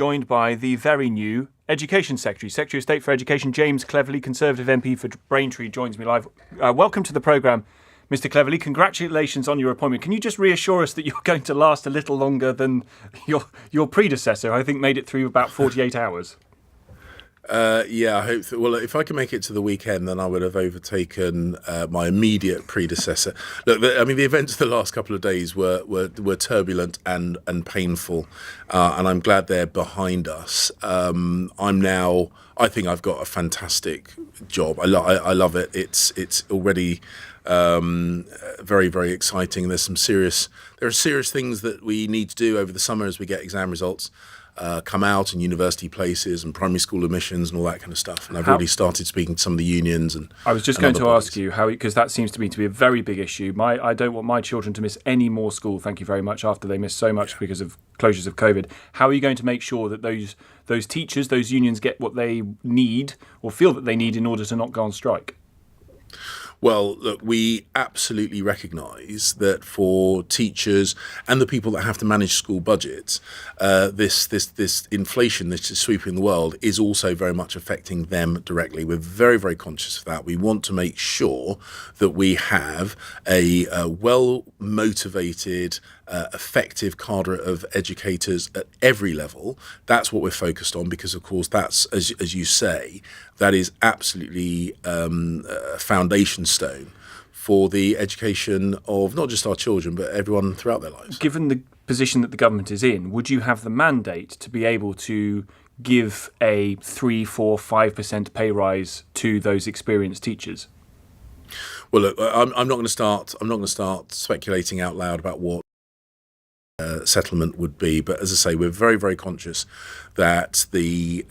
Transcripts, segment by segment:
Joined by the very new Education Secretary, Secretary of State for Education, James Cleverly, Conservative MP for Braintree, joins me live. Welcome to the programme, Mr. Cleverly. Congratulations on your appointment. Can you just reassure us that you're going to last a little longer than your predecessor, I think, made it through about 48 hours? Yeah, I hope that. Well, if I can make it to the weekend, then I would have overtaken my immediate predecessor. Look, the events of the last couple of days were turbulent and painful, and I'm glad they're behind us. I think I've got a fantastic job. I love it. It's already very, very exciting. There are serious things that we need to do over the summer as we get exam results come out, and university places and primary school admissions and all that kind of stuff. And I've already started speaking to some of the unions. And I was just going to ask you how, because that seems to me to be a very big issue. I don't want my children to miss any more school, thank you very much, after they missed so much because of closures of COVID. How are you going to make sure that those teachers, those unions get what they need or feel that they need in order to not go on strike? Well, look, we absolutely recognise that for teachers and the people that have to manage school budgets, this inflation that is sweeping the world is also very much affecting them directly. We're very, very conscious of that. We want to make sure that we have a well-motivated, effective cadre of educators at every level. That's what we're focused on because, of course, that's, as you say, that is absolutely a foundation stone for the education of not just our children, but everyone throughout their lives. Given the position that the government is in, would you have the mandate to be able to give a 3%, 4%, 5% pay rise to those experienced teachers? Well, look, I'm not going to start speculating out loud about what settlement would be, but as I say, we're very, very conscious that the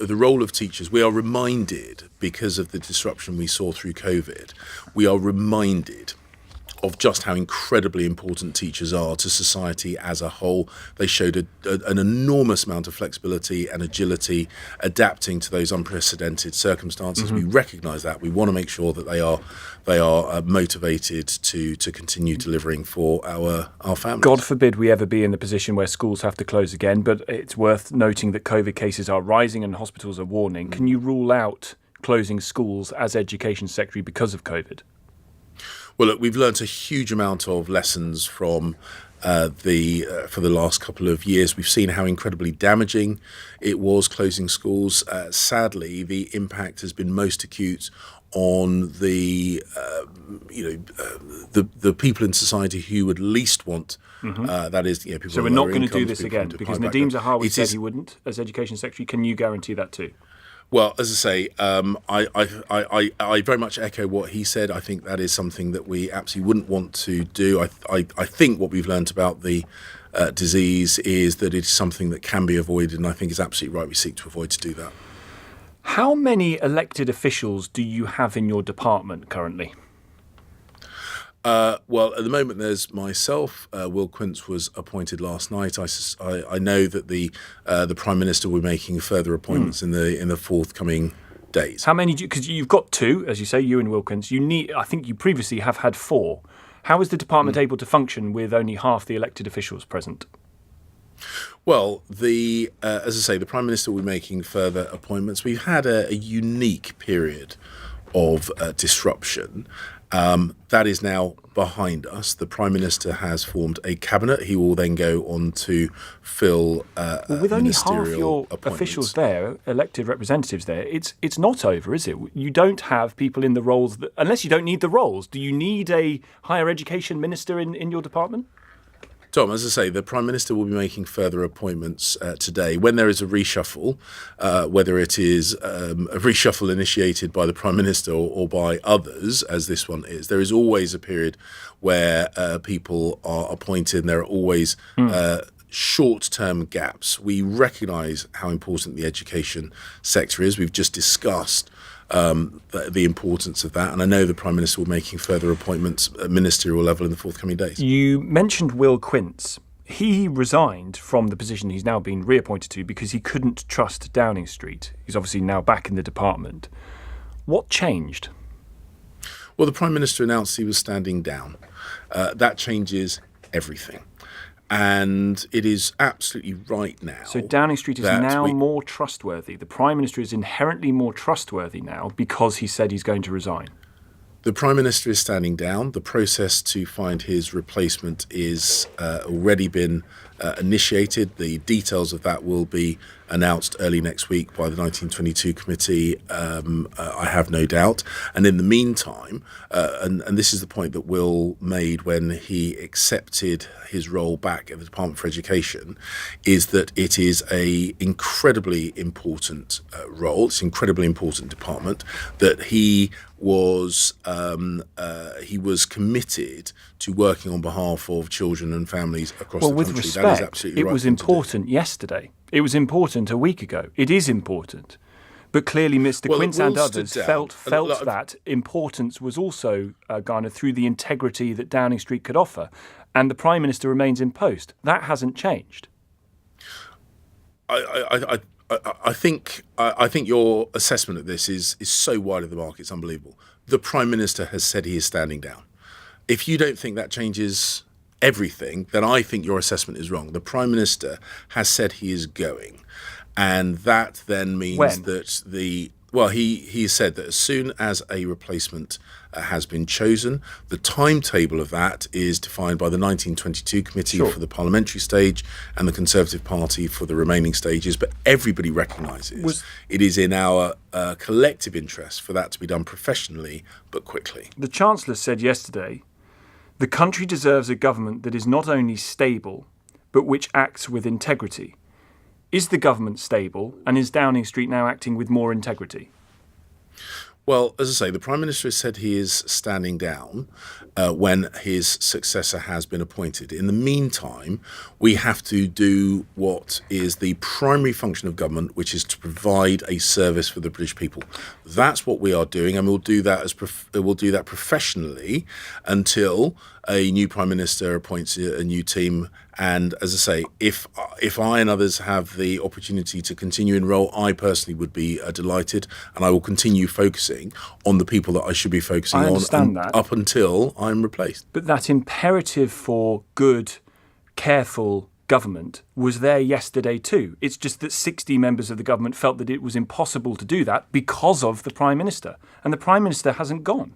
role of teachers. We are reminded, because of the disruption we saw through COVID, we are reminded of just how incredibly important teachers are to society as a whole. They showed an enormous amount of flexibility and agility, adapting to those unprecedented circumstances. Mm-hmm. We recognise that. We want to make sure that they are motivated to continue delivering for our families. God forbid we ever be in the position where schools have to close again, but it's worth noting that COVID cases are rising and hospitals are warning. Can you rule out closing schools as Education Secretary because of COVID? Well, look, we've learnt a huge amount of lessons from for the last couple of years. We've seen how incredibly damaging it was closing schools. Sadly, the impact has been most acute on the people in society who would least want. Mm-hmm. That is, people. So we're not going to do this again because Nadeem Zahawi said he wouldn't as Education Secretary. Can you guarantee that too? Well, as I say, I very much echo what he said. I think that is something that we absolutely wouldn't want to do. I think what we've learned about the disease is that it's something that can be avoided, and I think it's absolutely right we seek to avoid to do that. How many elected officials do you have in your department currently? Well, at the moment, there's myself. Will Quince was appointed last night. I know that the Prime Minister will be making further appointments in the forthcoming days. How many? Because you've got two, as you say, you and Will Quince. I think you previously have had 4. How is the department able to function with only half the elected officials present? Well, as I say, the Prime Minister will be making further appointments. We've had a unique period of disruption. That is now behind us. The Prime Minister has formed a cabinet. He will then go on to fill with only half your officials there, elected representatives there, it's not over, is it? You don't have people in the roles, unless you don't need the roles. Do you need a higher education minister in your department? Tom, as I say, the Prime Minister will be making further appointments today. When there is a reshuffle, whether it is a reshuffle initiated by the Prime Minister or by others, as this one is, there is always a period where people are appointed, and there are always short-term gaps. We recognise how important the education sector is. We've just discussed the importance of that, and I know the Prime Minister will be making further appointments at ministerial level in the forthcoming days. You mentioned Will Quince. He resigned from the position he's now been reappointed to because he couldn't trust Downing Street. He's obviously now back in the department. What changed? Well, the Prime Minister announced he was standing down. That changes everything. And it is absolutely right now. So Downing Street is now more trustworthy. The Prime Minister is inherently more trustworthy now because he said he's going to resign. The Prime Minister is standing down. The process to find his replacement is already been initiated. The details of that will be announced early next week by the 1922 committee, I have no doubt. And in the meantime, and this is the point that Will made when he accepted his role back at the Department for Education, is that it is a incredibly important role. It's an incredibly important department that he was committed to working on behalf of children and families across the country. With respect, that is absolutely right. It was important yesterday. It was important a week ago. It is important. But clearly Mr. Quince and others felt that importance was also garnered through the integrity that Downing Street could offer. And the Prime Minister remains in post. That hasn't changed. I think your assessment of this is so wide of the mark, it's unbelievable. The Prime Minister has said he is standing down. If you don't think that changes everything, then I think your assessment is wrong. The Prime Minister has said he is going, and that then means that he said that as soon as a replacement has been chosen, the timetable of that is defined by the 1922 committee for the parliamentary stage and the Conservative Party for the remaining stages. But everybody recognises it is in our collective interest for that to be done professionally but quickly. The Chancellor said yesterday, the country deserves a government that is not only stable, but which acts with integrity. Is the government stable, and is Downing Street now acting with more integrity? Well, as I say, the Prime Minister has said he is standing down when his successor has been appointed. In the meantime, we have to do what is the primary function of government, which is to provide a service for the British people. That's what we are doing, and we'll do that professionally until a new Prime Minister appoints a new team. And as I say, if I and others have the opportunity to continue in role, I personally would be delighted, and I will continue focusing on the people that I should be focusing on up until I'm replaced. But that imperative for good, careful government was there yesterday too. It's just that 60 members of the government felt that it was impossible to do that because of the Prime Minister, and the Prime Minister hasn't gone.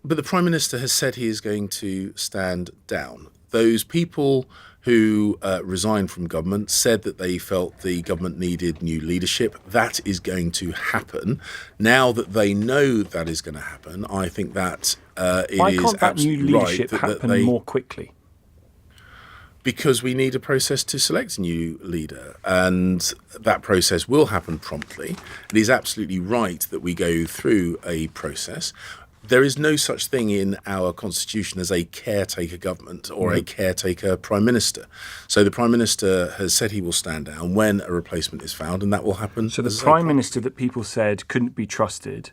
But the Prime Minister has said he is going to stand down. Those people who resigned from government said that they felt the government needed new leadership. That is going to happen. Now that they know that is going to happen, I think that Why can't that new leadership happen more quickly? Because we need a process to select a new leader, and that process will happen promptly. It is absolutely right that we go through a process. There is no such thing in our constitution as a caretaker government or a caretaker Prime Minister. So the Prime Minister has said he will stand down when a replacement is found, and that will happen. So the Prime Minister that people said couldn't be trusted,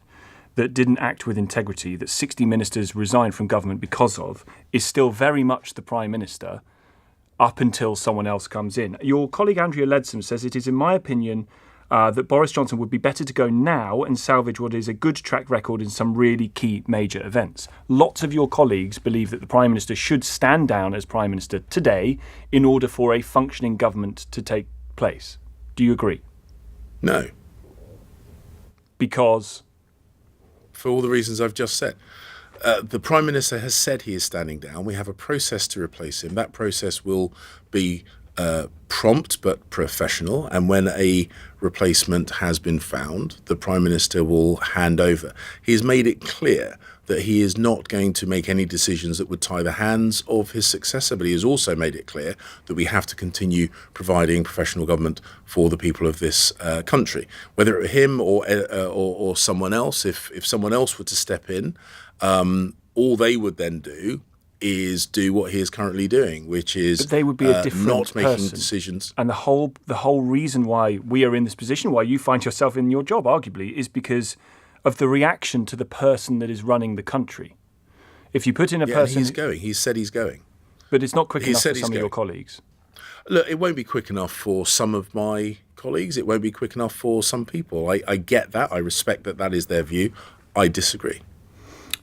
that didn't act with integrity, that 60 ministers resigned from government because of, is still very much the Prime Minister up until someone else comes in. Your colleague Andrea Leadsom says it is, in my opinion, that Boris Johnson would be better to go now and salvage what is a good track record in some really key major events. Lots of your colleagues believe that the Prime Minister should stand down as Prime Minister today in order for a functioning government to take place. Do you agree? No. Because? For all the reasons I've just said. The Prime Minister has said he is standing down. We have a process to replace him. That process will be prompt but professional, and when a replacement has been found, the Prime Minister will hand over. He has made it clear that he is not going to make any decisions that would tie the hands of his successor, but he has also made it clear that we have to continue providing professional government for the people of this country. Whether it were him or someone else, if someone else were to step in, all they would then do is do what he is currently doing, which is but they would be a different not making person. decisions. And the whole reason why we are in this position, why you find yourself in your job, arguably, is because of the reaction to the person that is running the country. If you put in a person... he's going. He said he's going. But it's not quick enough for some of your colleagues. Look, it won't be quick enough for some of my colleagues. It won't be quick enough for some people. I get that. I respect that is their view. I disagree.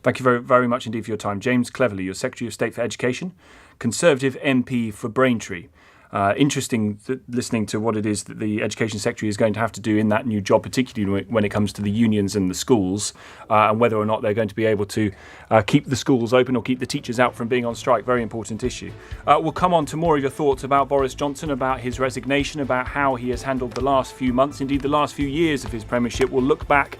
Thank you very, very much indeed for your time. James Cleverly, your Secretary of State for Education, Conservative MP for Braintree. Interesting listening to what it is that the Education Secretary is going to have to do in that new job, particularly when it comes to the unions and the schools, and whether or not they're going to be able to keep the schools open or keep the teachers out from being on strike. Very important issue. We'll come on to more of your thoughts about Boris Johnson, about his resignation, about how he has handled the last few months, indeed the last few years of his premiership. We'll look back